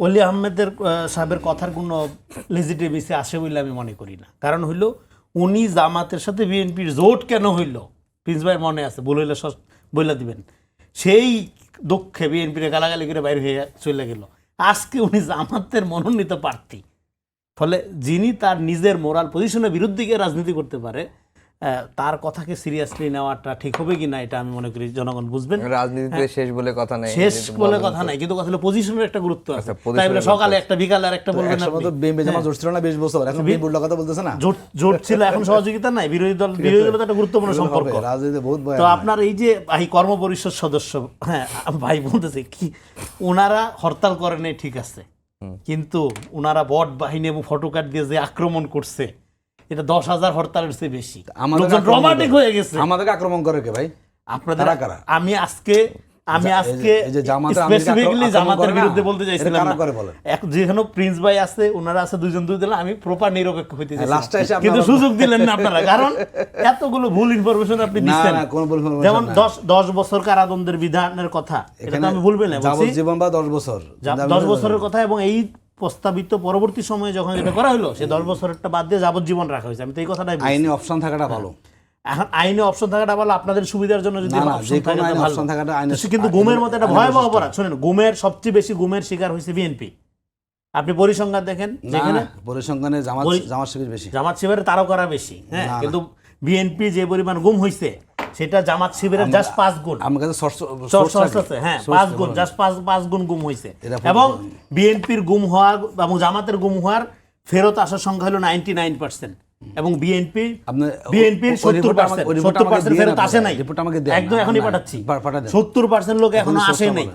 ওলি আহমেদের সাহেবের কথার কোনো লেজিটিমেসি আসে বলে আমি মনে করি না। কারণ হইল উনি জামাতের সাথে বিএনপির জোট কেন হইল, প্রিন্স ভাই মনে আছে, বলে বইলা দিবেন, সেই দুঃখে বিএনপির গালাগালি করে বাইরে হয়ে চলে গেল। আজকে উনি জামাতের মনোনীত প্রার্থী, ফলে যিনি তার নিজের মোরাল পজিশনের বিরুদ্ধে গিয়ে রাজনীতি করতে পারে, তার কথাকে সিরিয়াসলি নেওয়াটা ঠিক হবে কিনা এটা আমি মনে করি জনগণ বুঝবেন। রাজনীতিতে শেষ বলে কথা নাই, শেষ বলে কথা নাই, কিন্তু কথা হলো পজিশনের একটা গুরুত্ব আছে। তাই বলে সকালে একটা বিকালে আর একটা বলবেন না। তো বিএনপি জামাত জোট ছিল না 20 বছর, এখন বিএনপি উল্টা কথা বলতেছে না। জোট ছিল, এখন সহযোগিতা নাই, বিরোধী দল তো একটা গুরুত্বপূর্ণ সম্পর্ক। রাজনীতি বহুত ভয়। তো আপনার এই যে ভাই কর্ম পরিষদ সদস্য, হ্যাঁ ভাই বলতেছে কি, ওনারা হরতাল করেন নাই ঠিক আছে, কিন্তু ওনারা বট বাহিনী এবং ফটোকার্ড দিয়ে যে আক্রমণ করছে, এটা 10,000 হরতালের চেয়ে বেশি। লোকজন রোমান্টিক হয়ে গেছে। আমাদেরকে আক্রমণ করে কে ভাই? আপনাদের কারা? আমি আজকে স্পেসিফিক্যালি জামাতের বিরুদ্ধে বলতে চাইছিলাম না। যেখানে প্রিন্স ভাই আছে, ওনারা আছে দুইজন দিলাম, আমি প্রপার নিরপেক্ষ হইতে চাইছিলাম, কিন্তু সুযোগ দিলেন না আপনারা। কারণ এতগুলো ভুল ইনফরমেশন আপনি দিচ্ছেন। যেমন 10 বছর কারাদণ্ডের বিধানের কথা, এটা তো আমি ভুলবেন না, যাবজ্জীবন বা 10 বছর, 10 বছরের কথা। এবং এই প্রস্তাবিত পরবর্তী সময়ে যখন যেটা করা হলো, সে 10 বছরেরটা বাদ দিয়ে যাবজ্জীবন রাখা হয়েছে। আমি তো এই কথাটাই বলছি, আইনি অপশন থাকাটা ভালো। এখন আইনে অপশন থাকাটা ভালো, আপনাদের সুবিধার জন্য যদি অপশন থাকাটা আইনে। কিন্তু গুমের মতো একটা ভয়াবহ অপরাধ। শুনেন, গুমের সবচেয়ে বেশি গুমের শিকার হয়েছে বিএনপি। আপনি পরিসংখ্যান দেখেন, যেখানে পরিসংখ্যানে জামাত শিবির বেশি, জামাত শিবিরের তারকারা বেশি, হ্যাঁ, কিন্তু বিএনপি যে পরিমাণ গুম হয়েছে সেটা জামাত শিবিরের জাস্ট 5 গুণ। আমার কাছে হ্যাঁ 5 গুণ, জাস্ট 5 গুণ গুম হয়েছে। এবং বিএনপির গুম হওয়া এবং জামাতের গুম হওয়ার ফেরত আসার সংখ্যা হলো 99%, এবং বিএনপির 70% ফেরত আসে নাই। একদম এখনই পাঠাচ্ছি, 70% লোক এখনো আসে নাই।